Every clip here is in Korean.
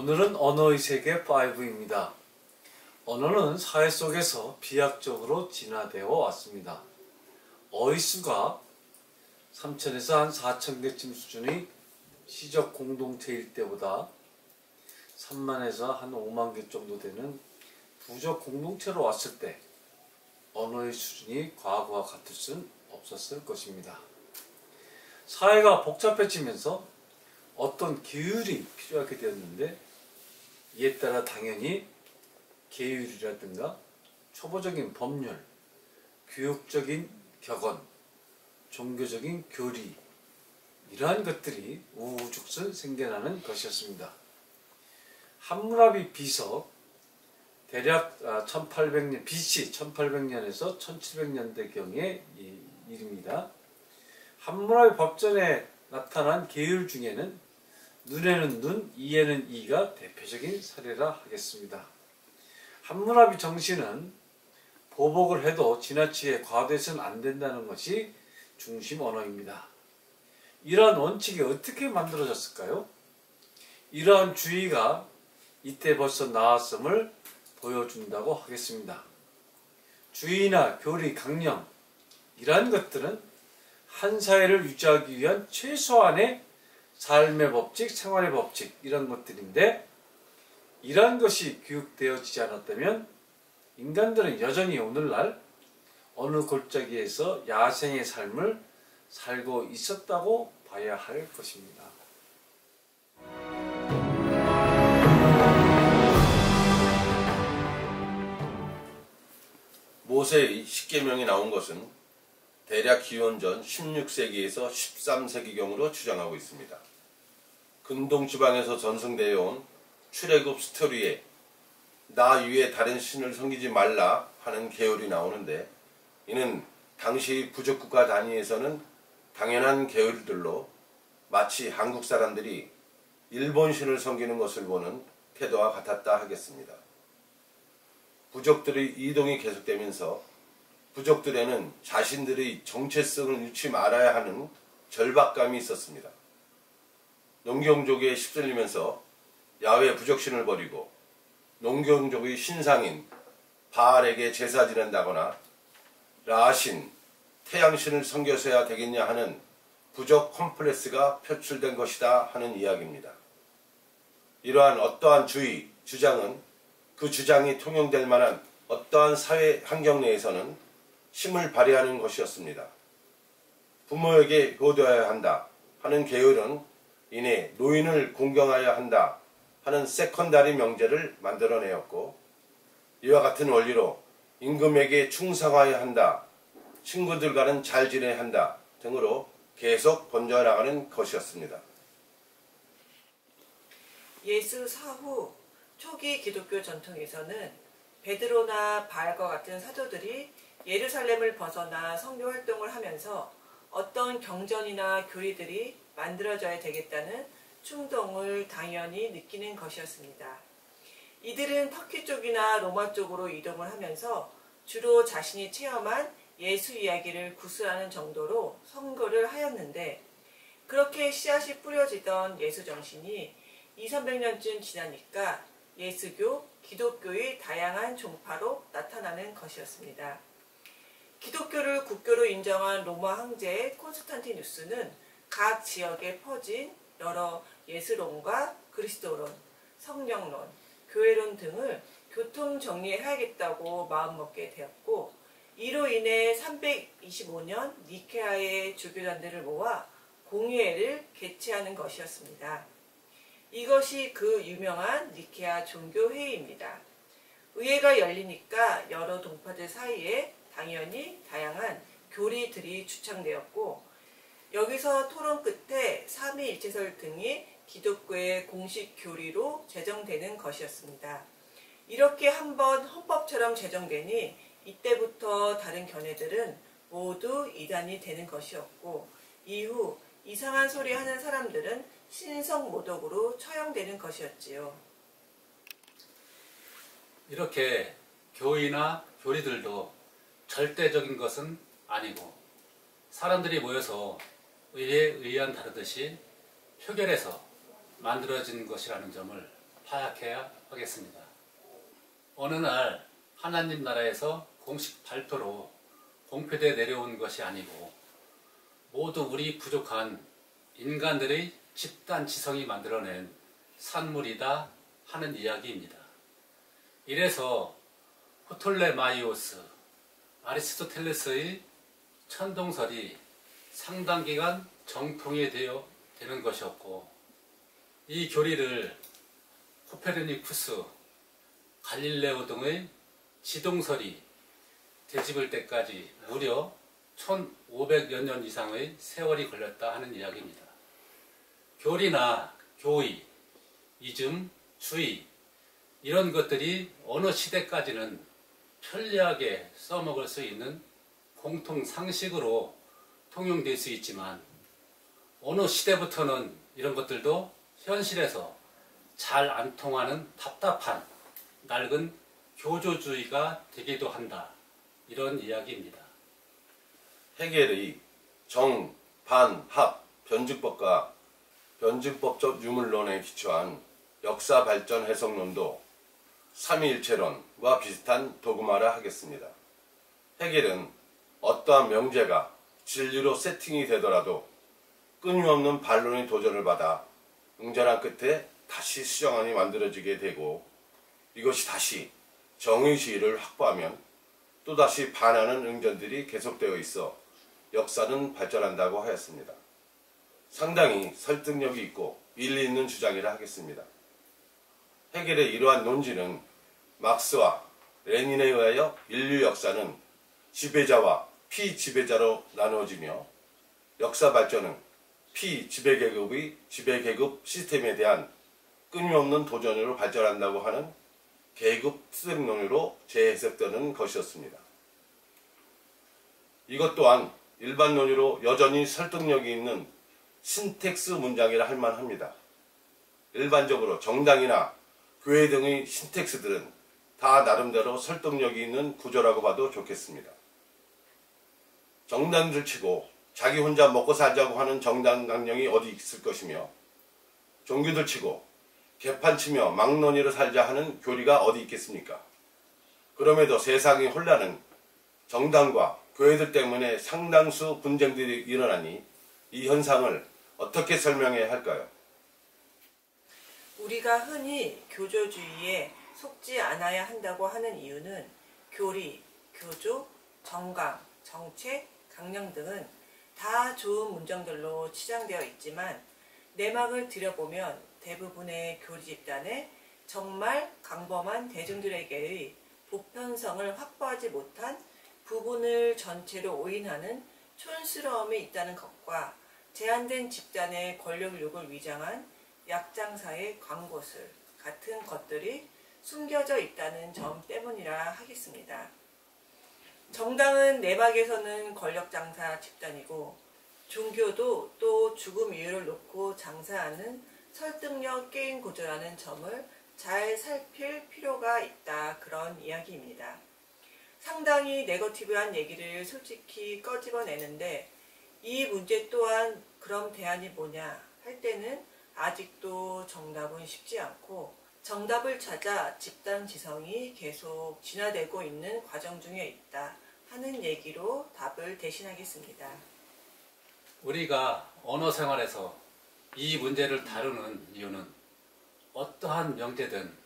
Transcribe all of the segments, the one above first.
오늘은 언어의 세계 5입니다. 언어는 사회 속에서 비약적으로 진화되어 왔습니다. 어휘수가 3,000에서 한 4,000개쯤 수준의 시적 공동체일 때보다 3만에서 한 5만 개 정도 되는 부적 공동체로 왔을 때 언어의 수준이 과거와 같을 수는 없었을 것입니다. 사회가 복잡해지면서 어떤 기율이 필요하게 되었는데 이에 따라 당연히 계율이라든가 초보적인 법률, 교육적인 격언, 종교적인 교리 이러한 것들이 우후죽순 생겨나는 것이었습니다. 함무라비 비석 대략 1800년 BC 1800년에서 1700년대경의 일입니다. 함무라비 법전에 나타난 계율 중에는 눈에는 눈, 이에는 이가 대표적인 사례라 하겠습니다. 함무라비 정신은 보복을 해도 지나치게 과도해서는 안 된다는 것이 중심 언어입니다. 이러한 원칙이 어떻게 만들어졌을까요? 이러한 주의가 이때 벌써 나왔음을 보여준다고 하겠습니다. 주의나 교리, 강령 이러한 것들은 한 사회를 유지하기 위한 최소한의 삶의 법칙, 생활의 법칙 이런 것들인데 이러한 것이 교육되어지지 않았다면 인간들은 여전히 오늘날 어느 골짜기에서 야생의 삶을 살고 있었다고 봐야 할 것입니다. 모세의 십계명이 나온 것은 대략 기원전 16세기에서 13세기경으로 추정하고 있습니다. 근동지방에서 전승되어 온 출애굽 스토리에 나 위에 다른 신을 섬기지 말라 하는 계율이 나오는데 이는 당시 부족국가 단위에서는 당연한 계율들로 마치 한국 사람들이 일본 신을 섬기는 것을 보는 태도와 같았다 하겠습니다. 부족들의 이동이 계속되면서 부족들에는 자신들의 정체성을 잃지 말아야 하는 절박감이 있었습니다. 농경족에 휩쓸리면서 야훼 부족신을 버리고 농경족의 신상인 바알에게 제사 지낸다거나 라신, 태양신을 섬겨서야 되겠냐 하는 부족 컴플렉스가 표출된 것이다 하는 이야기입니다. 이러한 어떠한 주의, 주장은 그 주장이 통용될 만한 어떠한 사회 환경 내에서는 힘을 발휘하는 것이었습니다. 부모에게 효도해야 한다 하는 계율은 이내 노인을 공경하여야 한다 하는 세컨다리 명제를 만들어내었고 이와 같은 원리로 임금에게 충성하여야 한다, 친구들과는 잘 지내야 한다 등으로 계속 번져나가는 것이었습니다. 예수 사후 초기 기독교 전통에서는 베드로나 바알과 같은 사도들이 예루살렘을 벗어나 선교 활동을 하면서 어떤 경전이나 교리들이 만들어져야 되겠다는 충동을 당연히 느끼는 것이었습니다. 이들은 터키 쪽이나 로마 쪽으로 이동을 하면서 주로 자신이 체험한 예수 이야기를 구술하는 정도로 선교를 하였는데 그렇게 씨앗이 뿌려지던 예수 정신이 200~300년쯤 지나니까 예수교, 기독교의 다양한 종파로 나타나는 것이었습니다. 기독교를 국교로 인정한 로마 황제 콘스탄티누스는 각 지역에 퍼진 여러 예수론과 그리스도론, 성령론, 교회론 등을 교통 정리해야겠다고 마음먹게 되었고 이로 인해 325년 니케아의 주교단들을 모아 공의회를 개최하는 것이었습니다. 이것이 그 유명한 니케아 종교회의입니다. 의회가 열리니까 여러 동파들 사이에 당연히 다양한 교리들이 주창되었고 여기서 토론 끝에 삼위일체설 등이 기독교의 공식 교리로 제정되는 것이었습니다. 이렇게 한번 헌법처럼 제정되니 이때부터 다른 견해들은 모두 이단이 되는 것이었고 이후 이상한 소리 하는 사람들은 신성모독으로 처형되는 것이었지요. 이렇게 교의나 교리들도 절대적인 것은 아니고 사람들이 모여서 의에 의한 다르듯이 표결해서 만들어진 것이라는 점을 파악해야 하겠습니다. 어느 날 하나님 나라에서 공식 발표로 공표돼 내려온 것이 아니고 모두 우리 부족한 인간들의 집단 지성이 만들어낸 산물이다 하는 이야기입니다. 이래서 호톨레마이오스, 아리스토텔레스의 천동설이 상당 기간 정통이 되는 것이었고, 이 교리를 코페르니쿠스, 갈릴레오 등의 지동설이 되짚을 때까지 무려 1500여 년 이상의 세월이 걸렸다 하는 이야기입니다. 교리나 교의, 이즘, 주의 이런 것들이 어느 시대까지는 편리하게 써먹을 수 있는 공통 상식으로 통용될 수 있지만 어느 시대부터는 이런 것들도 현실에서 잘 안 통하는 답답한 낡은 교조주의가 되기도 한다. 이런 이야기입니다. 헤겔의 정, 반, 합, 변증법과 변증법적 유물론에 기초한 역사 발전 해석론도 삼위일체론과 비슷한 도구마라 하겠습니다. 헤겔은 어떠한 명제가 진리로 세팅이 되더라도 끊임없는 반론의 도전을 받아 응전한 끝에 다시 수정안이 만들어지게 되고, 이것이 다시 정의시를 확보하면 또다시 반하는 응전들이 계속되어 있어 역사는 발전한다고 하였습니다. 상당히 설득력이 있고 일리 있는 주장이라 하겠습니다. 헤겔의 이러한 논지는 막스와 레닌에 의하여 인류 역사는 지배자와 피지배자로 나누어지며 역사 발전은 피지배계급의 지배계급 시스템에 대한 끊임없는 도전으로 발전한다고 하는 계급 수색론으로 재해석되는 것이었습니다. 이것 또한 일반 논의로 여전히 설득력이 있는 신텍스 문장이라 할 만합니다. 일반적으로 정당이나 교회 등의 신텍스들은 다 나름대로 설득력이 있는 구조라고 봐도 좋겠습니다. 정당들 치고 자기 혼자 먹고 살자고 하는 정당 강령이 어디 있을 것이며, 종교들 치고 개판치며 막론이로 살자 하는 교리가 어디 있겠습니까? 그럼에도 세상의 혼란은 정당과 교회들 때문에 상당수 분쟁들이 일어나니 이 현상을 어떻게 설명해야 할까요? 우리가 흔히 교조주의에 속지 않아야 한다고 하는 이유는 교리, 교조, 정강, 정책, 강령 등은 다 좋은 문장들로 치장되어 있지만 내막을 들여보면 대부분의 교리 집단에 정말 강범한 대중들에게의 보편성을 확보하지 못한 부분을 전체로 오인하는 촌스러움이 있다는 것과 제한된 집단의 권력욕을 위장한 약장사의 광고술 같은 것들이 숨겨져 있다는 점 때문이라 하겠습니다. 정당은 내막에서는 권력장사 집단이고, 종교도 또 죽음 이유를 놓고 장사하는 설득력 게임 구조라는 점을 잘 살필 필요가 있다, 그런 이야기입니다. 상당히 네거티브한 얘기를 솔직히 꺼집어내는데 이 문제 또한 그럼 대안이 뭐냐 할 때는 아직도 정답은 쉽지 않고, 정답을 찾아 집단 지성이 계속 진화되고 있는 과정 중에 있다 하는 얘기로 답을 대신하겠습니다. 우리가 언어 생활에서 이 문제를 다루는 이유는 어떠한 명제든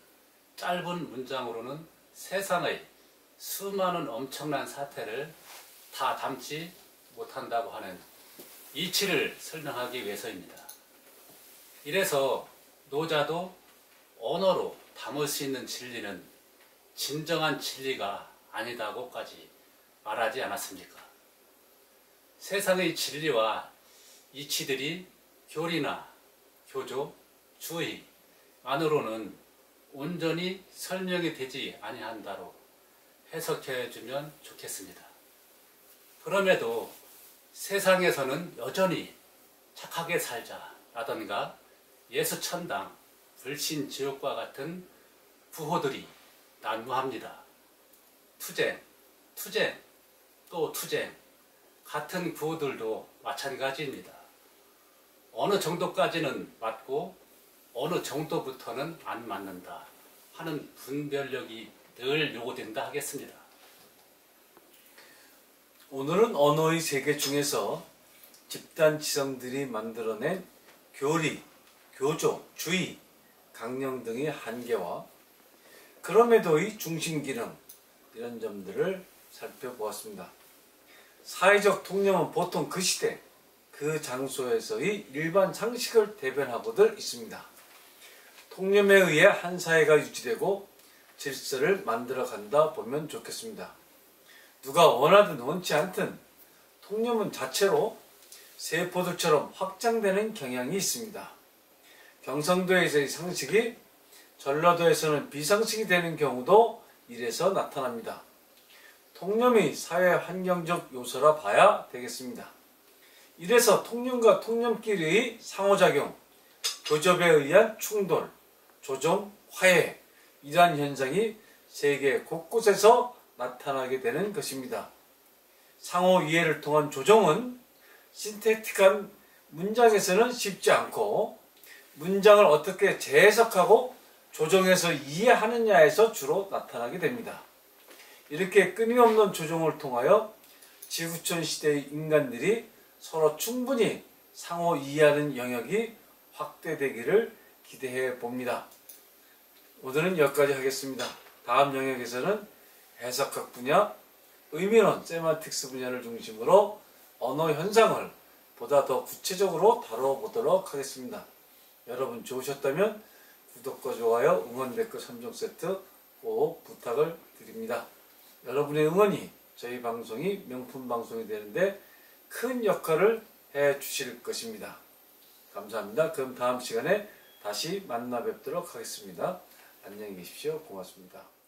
짧은 문장으로는 세상의 수많은 엄청난 사태를 다 담지 못한다고 하는 이치를 설명하기 위해서입니다. 이래서 노자도 언어로 담을 수 있는 진리는 진정한 진리가 아니다고까지 말하지 않았습니까? 세상의 진리와 이치들이 교리나 교조, 주의 안으로는 온전히 설명이 되지 아니한다로 해석해 주면 좋겠습니다. 그럼에도 세상에서는 여전히 착하게 살자라던가 예수천당, 불신지옥과 같은 부호들이 난무합니다. 투쟁, 또 투쟁 같은 구호들도 마찬가지입니다. 어느 정도까지는 맞고 어느 정도부터는 안 맞는다 하는 분별력이 늘 요구된다 하겠습니다. 오늘은 언어의 세계 중에서 집단 지성들이 만들어낸 교리, 교조, 주의, 강령 등의 한계와 그럼에도의 중심 기능 이런 점들을 살펴보았습니다. 사회적 통념은 보통 그 시대, 그 장소에서의 일반 상식을 대변하고들 있습니다. 통념에 의해 한 사회가 유지되고 질서를 만들어 간다 보면 좋겠습니다. 누가 원하든 원치 않든 통념은 자체로 세포들처럼 확장되는 경향이 있습니다. 경상도에서의 상식이 전라도에서는 비상식이 되는 경우도 이래서 나타납니다. 통념이 사회 환경적 요소라 봐야 되겠습니다. 이래서 통념과 통념끼리의 상호작용, 교접에 의한 충돌, 조정, 화해 이러한 현상이 세계 곳곳에서 나타나게 되는 것입니다. 상호 이해를 통한 조정은 신택틱한 문장에서는 쉽지 않고 문장을 어떻게 재해석하고 조정해서 이해하느냐에서 주로 나타나게 됩니다. 이렇게 끊임없는 조정을 통하여 지구촌 시대의 인간들이 서로 충분히 상호 이해하는 영역이 확대되기를 기대해 봅니다. 오늘은 여기까지 하겠습니다. 다음 영역에서는 해석학 분야, 의미론, 세만틱스 분야를 중심으로 언어 현상을 보다 더 구체적으로 다뤄보도록 하겠습니다. 여러분 좋으셨다면 구독과 좋아요, 응원 댓글 3종 세트 꼭 부탁을 드립니다. 여러분의 응원이 저희 방송이 명품 방송이 되는데 큰 역할을 해 주실 것입니다. 감사합니다. 그럼 다음 시간에 다시 만나 뵙도록 하겠습니다. 안녕히 계십시오. 고맙습니다.